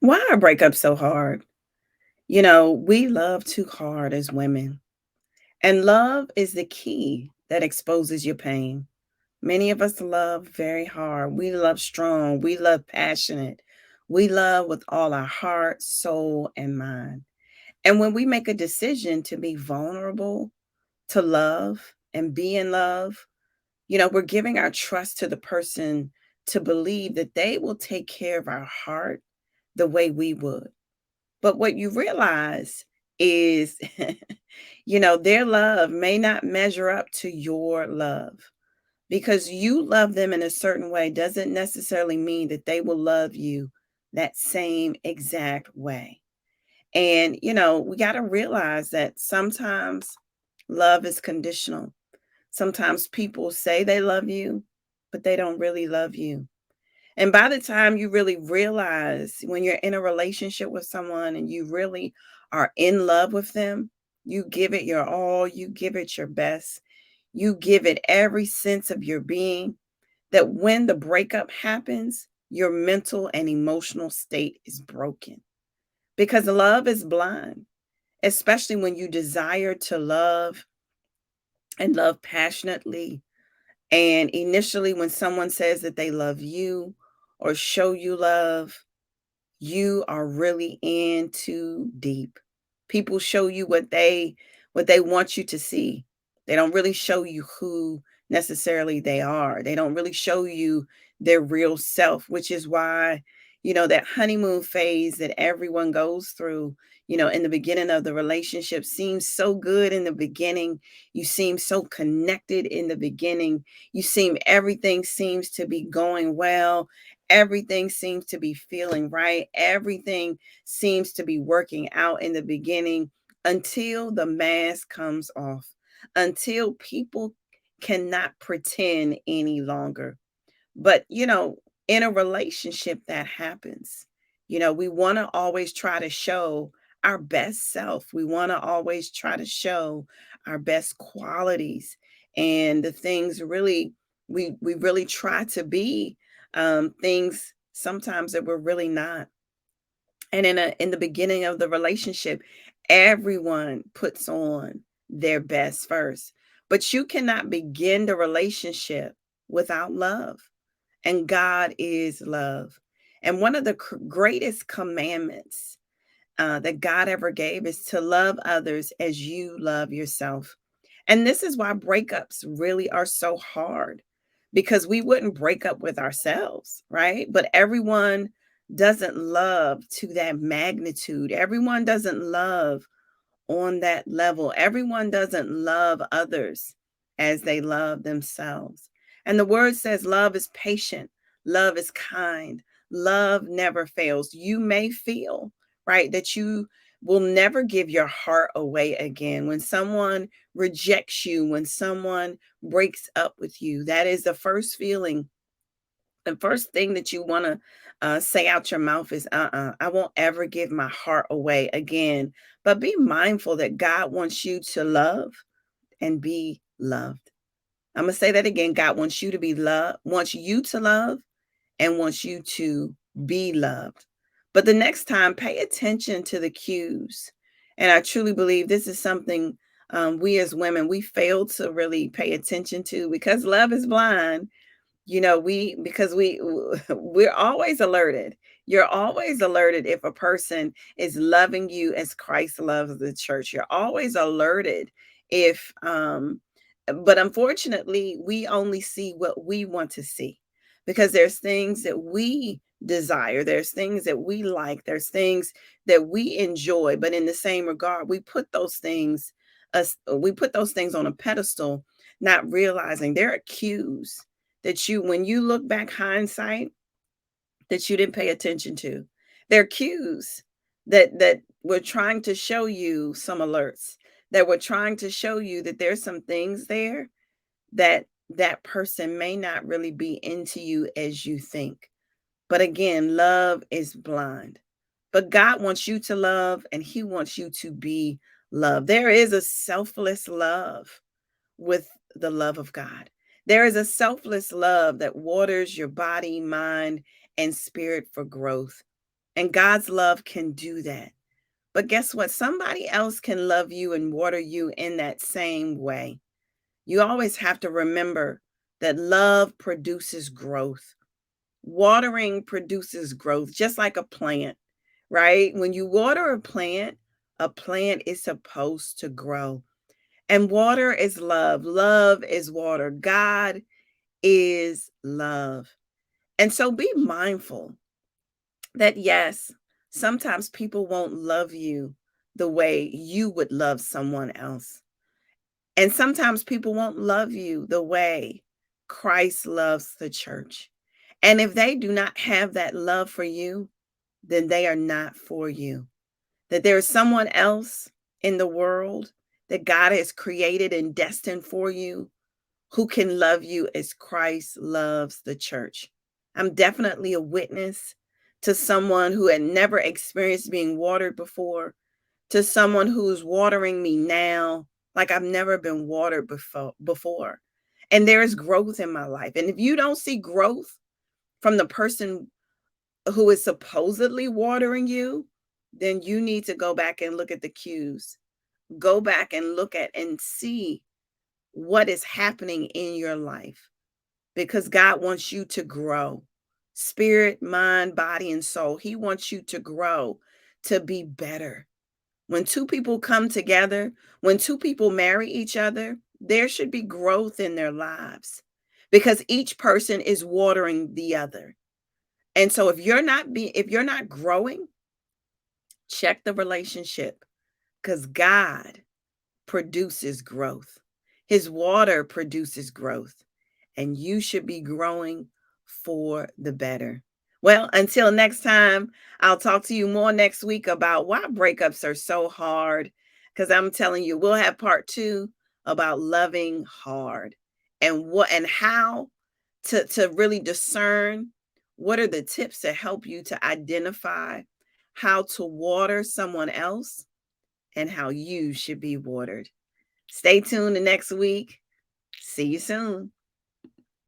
Why are breakups so hard? We love too hard as women, and love is the key that exposes your pain. Many of us love very hard. We love strong. We love passionate. We love with all our heart, soul, and mind. And when we make a decision to be vulnerable, to love, and be in love, we're giving our trust to the person to believe that they will take care of our heart the way we would. But what you realize is, their love may not measure up to your love. Because you love them in a certain way doesn't necessarily mean that they will love you that same exact way. And, we got to realize that sometimes love is conditional. Sometimes people say they love you, but they don't really love you. And by the time you really realize when you're in a relationship with someone and you really are in love with them, you give it your all, you give it your best, you give it every sense of your being, that when the breakup happens, your mental and emotional state is broken because love is blind, especially when you desire to love and love passionately. And initially, when someone says that they love you or show you love, you are really in too deep. People show you what they want you to see. They don't really show you who necessarily they are. They don't really show you their real self, which is why, that honeymoon phase that everyone goes through, in the beginning of the relationship seems so good in the beginning. You seem so connected in the beginning. Everything seems to be going well. Everything seems to be feeling right. Everything seems to be working out in the beginning until the mask comes off, until people cannot pretend any longer. But, in a relationship that happens. We want to always try to show our best self. We want to always try to show our best qualities and the things really we really try to be things sometimes that we're really not. And in the beginning of the relationship, everyone puts on their best first. But you cannot begin the relationship without love, and God is love. And one of the greatest commandments that God ever gave is to love others as you love yourself. And this is why breakups really are so hard, because we wouldn't break up with ourselves, right? But everyone doesn't love to that magnitude. Everyone doesn't love on that level. Everyone doesn't love others as they love themselves. And the word says love is patient, love is kind, love never fails. You may feel, right, that you will never give your heart away again. When someone rejects you, when someone breaks up with you, that is the first feeling. The first thing that you want to say out your mouth is, I won't ever give my heart away again. But be mindful that God wants you to love and be loved. I'm going to say that again. God wants you to be loved, wants you to love, and wants you to be loved. But the next time, pay attention to the cues. And I truly believe this is something we as women, we fail to really pay attention to because love is blind. We because we're always alerted. You're always alerted if a person is loving you as Christ loves the church. You're always alerted if but unfortunately we only see what we want to see, because there's things that we desire, there's things that we like, there's things that we enjoy, but in the same regard we put those things on a pedestal, not realizing there are cues that when you look back hindsight, that you didn't pay attention to. There are cues that we're trying to show you, some alerts that we're trying to show you that there's some things there that that person may not really be into you as you think. But again, love is blind. But God wants you to love and he wants you to be loved. There is a selfless love with the love of God. There is a selfless love that waters your body, mind, and spirit for growth. And God's love can do that. But guess what? Somebody else can love you and water you in that same way. You always have to remember that love produces growth. Watering produces growth, just like a plant, right? When you water a plant is supposed to grow. And water is love. Love is water. God is love. And so be mindful that, yes, sometimes people won't love you the way you would love someone else. And sometimes people won't love you the way Christ loves the church. And if they do not have that love for you, then they are not for you. That there is someone else in the world that God has created and destined for you who can love you as Christ loves the church. I'm definitely a witness to someone who had never experienced being watered before, to someone who's watering me now like I've never been watered before. And there is growth in my life. And if you don't see growth from the person who is supposedly watering you, then you need to go back and look at the cues. Go back and look at and see what is happening in your life, because God wants you to grow. Spirit, mind, body, and soul. He wants you to grow, to be better. When two people come together, when two people marry each other, there should be growth in their lives because each person is watering the other. And so if you're not growing, check the relationship, because God produces growth. His water produces growth, and you should be growing for the better. Well, until next time, I'll talk to you more next week about why breakups are so hard. Because I'm telling you, we'll have part 2 about loving hard and how to really discern what are the tips to help you to identify how to water someone else and how you should be watered. Stay tuned the next week. See you soon.